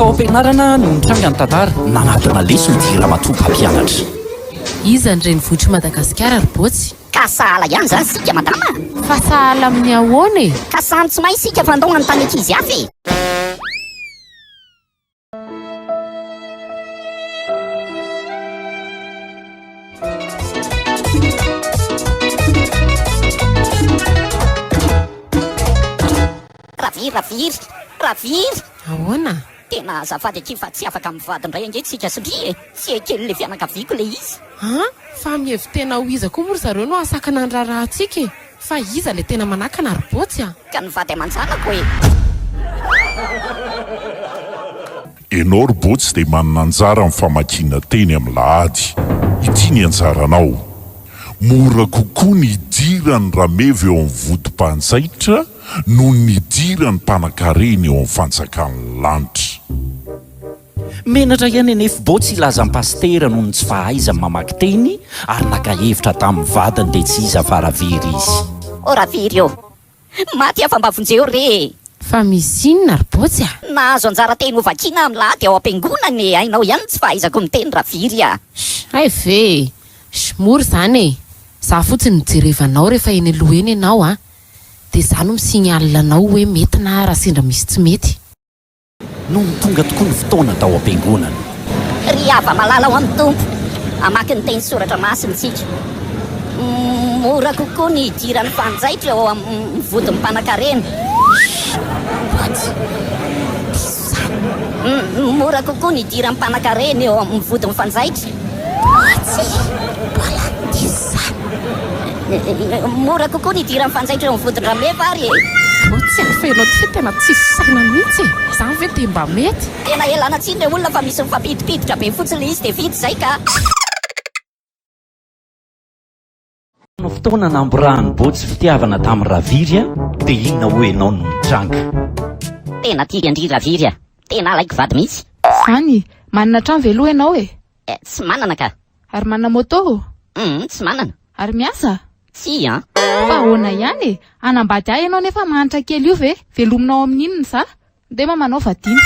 tao am-pianarana no nitranga ny tantara nanatina lesona dira matoa mpampianatra. Iza ny renivohitry Madagasikara ry Botsy? Ka sahala ihany zany sika madama. Fa sahala amin'ny ahoana e? Ka samy tsy mahay sika fa andao anontany ankizy hafa e. Raviry. Ahoana? Tena azafady aty fa tsy afaka mivady indray ange tsika satria tsy kely le fianakaviako le izy. Fa mihevy tena ho iza koa moa ry zareo no asakana ny raharahantsika e. Fa iza le tena manakana ry Botsy a? Ka nivady aman-janako e. Ianao ry Botsy dia manana anjara amin'ny famakiana teny amin'ny lahady. Ity ny anjaranao. Mora kokoa ny idirany rameva eo amin'ny vodim-panjaitra noho ny idirany mpanan-karena eo amin'ny fanjakan'ny lanitra. Menatra ihany anefa Botsy ilaza ny pastera noho ny tsy fahaizany mamaky teny ary naka-hevitra tamin'ny vadiny dia tsy iza fa Raviry izy. O Raviry o, maty afa mba vonjeo re. Fa misy inona ry Botsy a? Nahazo anjara teny ho vakiana amin'ny lahady ao am-piangonana hainao ihany tsy fahaizako miteny Raviry a. Ay ve, mora zany e. Za fotsiny nijerevanao rehefa eny aloha eny ianao a. Dia za no misinyalinanao hoe mety na raha sendra misy tsy mety. No tonga tokoa ny fotoana tao am-piangonana. Ry ava malala ho amin'ny tompo. Amaky ny teny soratra masina tsika. Mora kokoa ny idiran'ny fanjaitra eo amin'ny vodin'ny mpanan-karena. Mora kokoa ny idiran'ny mpanan-karena eo amin'ny vodin'ny fanjaitra. Mora kokoa ny idiran'ny fanjaitra eo amin'ny vodin'ny rameva ary e. Botsy fenao ty tena tsisy saina mihitsy. Zany ve dia mba mety? Tena elana tsiny le olona fa misy mifampidipiditra be fotsiny izy dia vity zay ka. No fotoana namborahan'ny Botsy fitiavana tamin'ny Raviry a, dia inona hoe ianao no nitranga. Tena tia andry Raviry a. Tena alaiko vady mihitsy. Zany, manana trano ve aloha ianao e? Tsy manana ka. Ary manana moto? Tsy manana. Ary miasa? Tsy a. Fa ahoana ihany e? Anambady ahy ianao nefa mahantra kely io ve? Velominao amin'inona sa? Dia manao vadiana.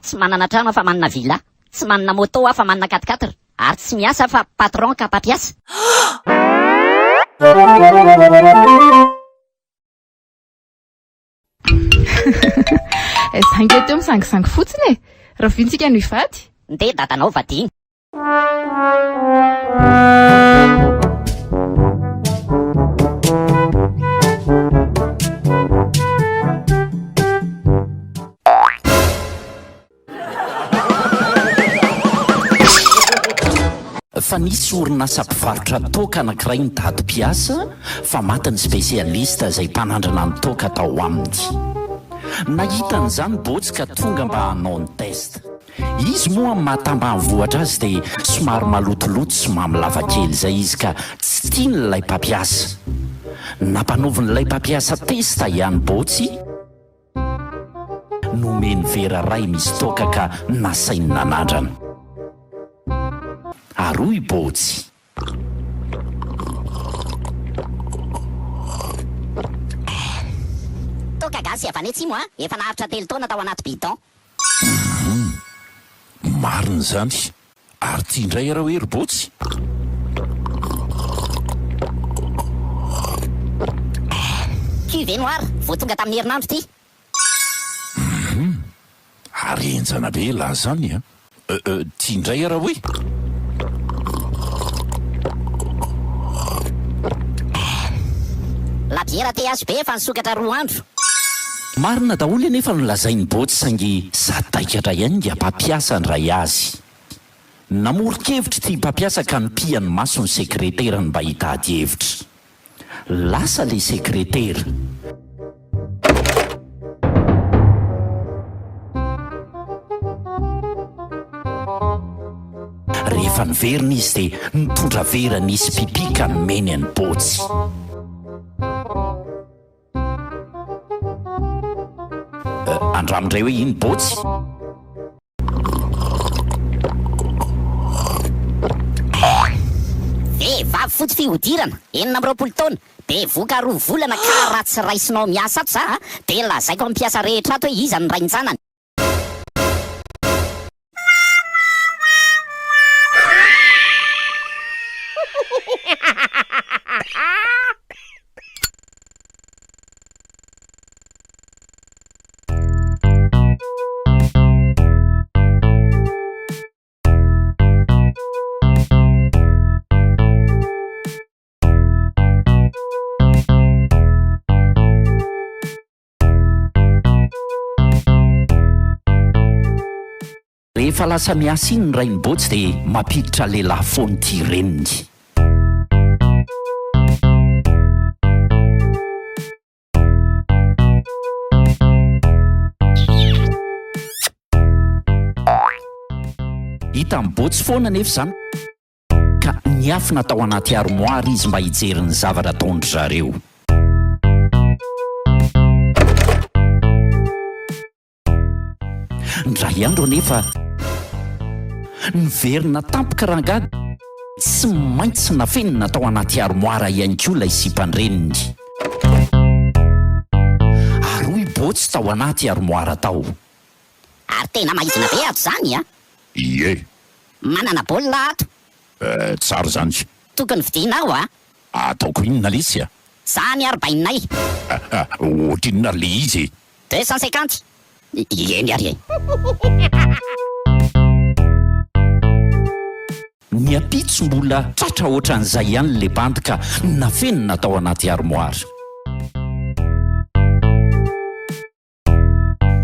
Tsy manana trano fa manana villa. Tsy manana moto fa manana 4x4. Ary tsy miasa fa patron ka mpampiasa. Zange teo misangisangy fotsiny e. Ravintsika no hivady. Nde dadanao vadiana. Fa nisy orinasa mpivarotra toaka anankiray nitady mpiasa fa matiny spesialista izay mpanandrana ny toaka tao aminy. Nahitan'izany Botsy ka tonga mba hanao ny test. Izy moa amin'ny mahatambanivohitra azy dia somary malotoloto sy mamilava kely izay izy ka tsy tian'ilay mpampiasa. Nampanovin'ilay mpampiasa testa ihany Botsy, nomeny vera ray misy toaka ka nasainy nanandrana. Aroy Botsy. Toka gasy avy any atsimo a. Efa naharitra 3 taona tao anaty bidon. Marina zany. Ary tia indray arao ery Botsy. Cuve noir, vao tonga tamin'ny herinandro ty. Ary enjana be lahy zany a. Tia indray arao hoe. Labiera THB efa nisokatra 2 andro. Marina daholo anefa nolazainy Botsy saingy zataikatra ihany dia mpampiasa ny ray azy. Namoro-kevitra tia mpampiasa ka nipiany maso ny sekreterany mba hitady hevitra. Lasa le sekretera. Rehefa niverina izy dia nitondra vera nisy pipika nomeny any Botsy. Andramindray hoe iny Botsy. safotsy fihodirana 20 taona de voka 2 volana ka raha tsy raisinao miasa ato za de lazaiko amin'ny mpiasa rehetra ato hoe iza ny raintsanany. Rehefa lasa miasa iny ny rainibotsy dia mampiditra lehilahy foany ty reniny. Hita mibotsy foana nefa izany ka niafina tao anaty armoara izy mba hijery ny zavatra ataondry zareo. Ndray andro nefa niverina tampoka rangady tsy maintsy nafenina tao anaty armoara ihany koa ilay sipan-dreniny. Ary ibotsy tao anaty armoara tao. Ary tena maizina be ato zany a? Ie. Manana baolina ato. Tsara zany. Tokony vidinao a? Ataoko inona lesy a? Zany arbainay. Ohatrinona le izy. 250. Eny ary. Ny apitso mbola tratra ohatran'izay ihany le bandy ka nafenina tao anaty armoara.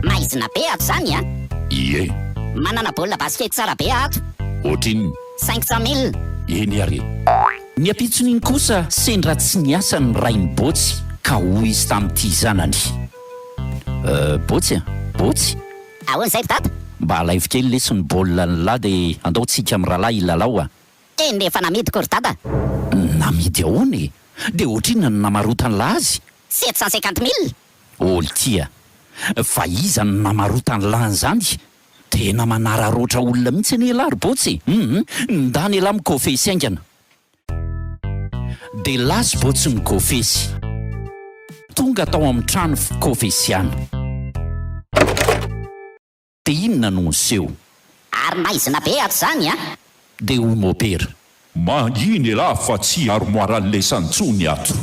Maizina be ato zany a? Ie. Manana baolina basket tsara be ato. Ohatrin'ny 500 000. eny ary. Ny apitson'iny kosa sendra tsy niasa ny rainibotsy ka hoy izy tamin'ity zanany. Botsy a? Botsy? Ahoana zay ry dada? Mba alaivo kely lesy ny baolina ny lahy dia andaontsika amin'ny rahalahy ilalao a. Nefa namidiko ry dada. Namidy ahoana e? Dia ohatrinona ny namarotany lahy azy? 750 000. Olo tia, fa iza ny namarotany lahiny zany? Tena manararoatra olona mihitsy ny lahy ry botsy. Ndany elahy mikofesy aingana. Dia lasy botsy ny kofesy. Tonga tao amin'ny trano fikofesiana. Dia inona no niseho? Ary maizina be ato zany a? Dia hoy mopera. Manginy lahy fa tsy armoara lesantsony ato.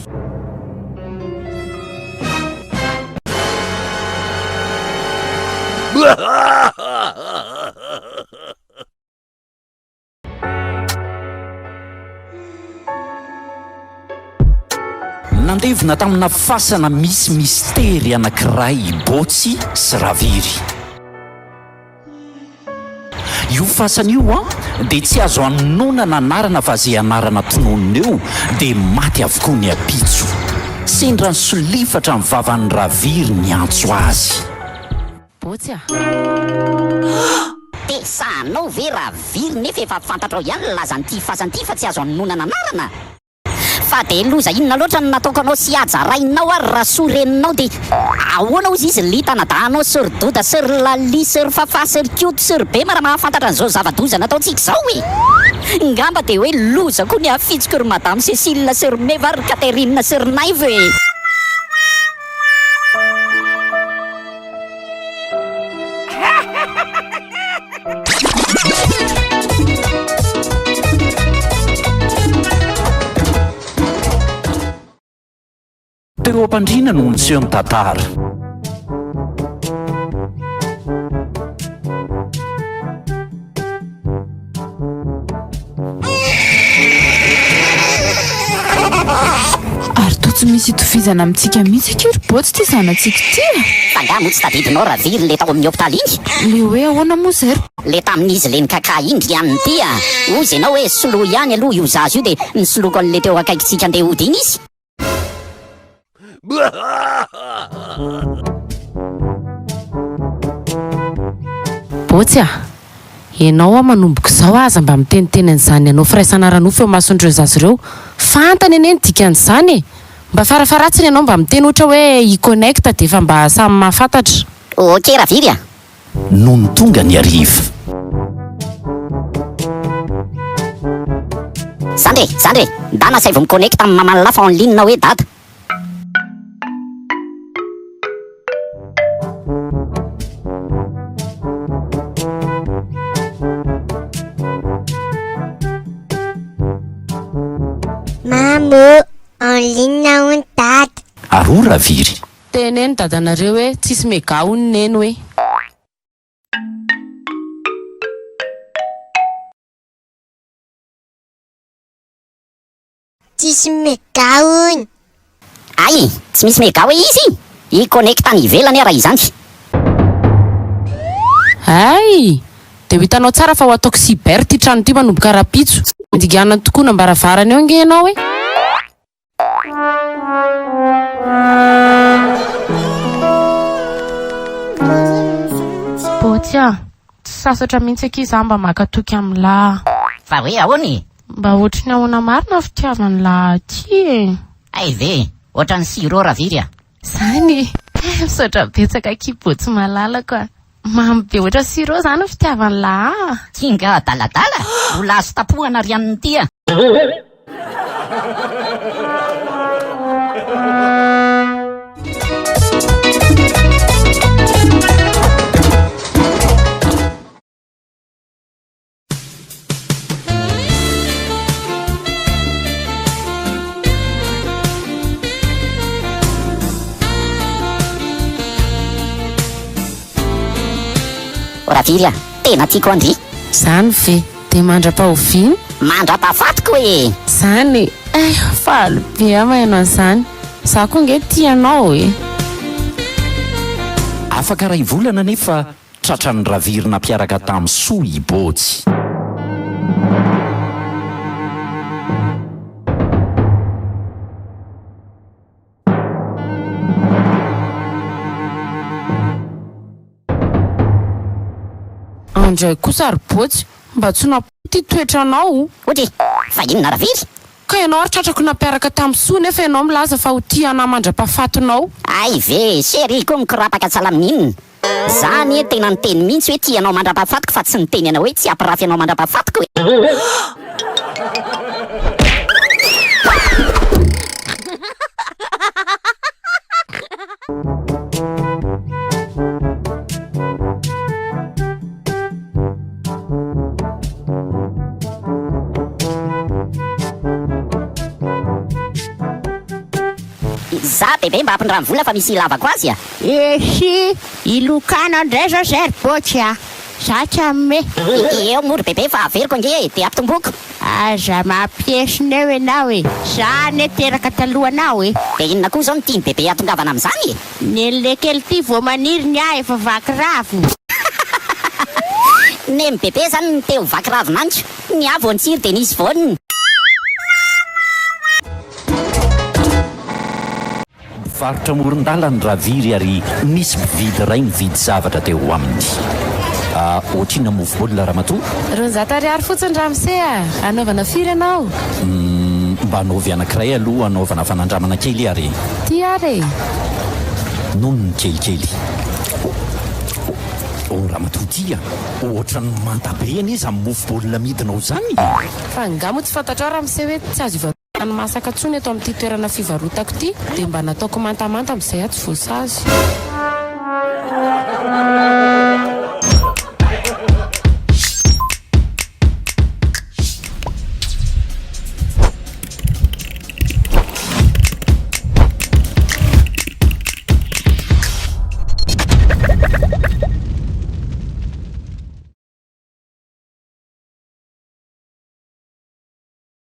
Nandevina tamina fasana misy mistery anankiray botsy sy raviry. Io fasana io dia tsy azo anonana anarana fa zay anarana tononona eo dia maty avokoa ny apitso. Sendra solifatra amin'ny vavan'ny raviry ny antso azy. Botsy a? Dia sanao ve raviry nefa efa fantatrao ihany lazan'ity fasan'ity fa tsy azo anonana anarana? Fa de loza inona loatra no nataoko anao sy ajarainao ary raha soreninao dia ahoana ozy izy litana-danao syr doda syr lali syr fafa syr kioto syr be mara mahafantatra an'izao zava-doza nataontsika izao e. Ngamba dia hoe loza koa ny afitsiko ry madame Cécile syr meva ry Catherine syr naivo e. Teo am-pandriana no niseho ny tantara. Ary to tsy misy itovizana amintsika mihitsy akeo ry botsy ty zanatsika ty. Fanga mo tsy tadidinao raviry le tao amin'ny hôpitaly iny? Le hoe ahoana moa zay ry? Le tamin'izy le nikaka indry ihany ty a. Ozy ianao hoe solo ihany aloha io zazo io dia nisoloko an'le teo akaikitsika andeha hody iny izy. Botsy a? Ianao manomboka izao aza mba miteniteny an'izany ianao firaisana ranofo eo masondreo zazy ireo. Fantany ane ny dikan'izany e. Mba farafaratsiny ianao mba miteny ohatra hoe i-connecta dia efa mba samy mahafantatra. Ok raviry a. Noho ny tonga ny ariva. Zany re ndana say vao miconnecte amin'ny mamany lafa en ligne hoe data. Mamo, en ligne on data. Aroa Raviry. teneny dadanareo hoe tsisy mega oniny eny hoe tsisy mega ony. Ay, tsy misy mega hoe izy i-connecte any ivelany raha izany. ay de ho hitanao tsara fa ho ataoko cyber ty trano ty manomboka rapitso andiganany tokoa nambaravarany eo nge ianao hoe Botsya, tsy sasatra mihitsy aky za mba makatoky amin'ny lahy. Fa hoe ahoany? Mba ohatry ny ahoana marina fitiavany lahy ty e. Ay ve, ohatran'ny siro Raviry a. Zany misaotra betsaka aky Botsy malalako a. Mamy be oatra siro zany ny fitiavany lahy. Kinga daladala, mbola azo tapohana rianiny ty a. Raviry a, tena tiako andry. zany ve de mandra-pahoviny Mandra-pahafatiko e. zany faly be amainao zany za koa nge tianao e Afaka ray volana nefa tratran'ny Raviry nampiaraka tamin'ny soa i Botsy. andray kosa ary Botsy mba tsy napoty toetranao Ohatry, fa inona Raviry? ka ianao ary tratrako nampiaraka tamin'ny soa nefa ianao milaza fa ho tia anahy mandra-pahafatonao Ay ve, chéri koa mikorapaka tsala amin'inona. Zany e tena ny teny mihitsy hoe tianao mandra-pahafatiko fa tsy ny teny anao hoe tsy ampirafy anao mandra-pahafatiko e. Za bebe mba ampindrany vola fa misy ilavako azy a. Ehy, ilokana ndray zao zay Botsy a. Za tsy ame. Eo moro bebe fa averiko nge de ampitomboako. Aza mampiesina eo ianao e. Zany e teraka talohanao e. De inona koa zao ny tiany bebe atongavana amin'izany e? Nelle kely ty vao maniry ny ahy efa vaky raviny. Nemy bebe zany ny teo vaky ravinanitro. Ny avo antsiry de nisy voniny. Varotra moron-dalany Raviry ary nisy mpividy ray nividy zavatra teo aminy. Ohatrina mofo baolina ramatoa. ronzato ariary fotsiny ramose a anaovana firy ianao Mba anaovy anankiray aloha anaovana fanandramana kely ary ty ary nono ny kelikely. Ramatoa tia ohatrany manta be any izy amin'ny mofo baolina midinao zany. fa ngamo tsy fantatrao ramose hoe tsy azo ivarotana masaka tsony eto amin'ity toerana fivarotako ty de mba nataoko mantamanta amin'izay aho tsy voasazy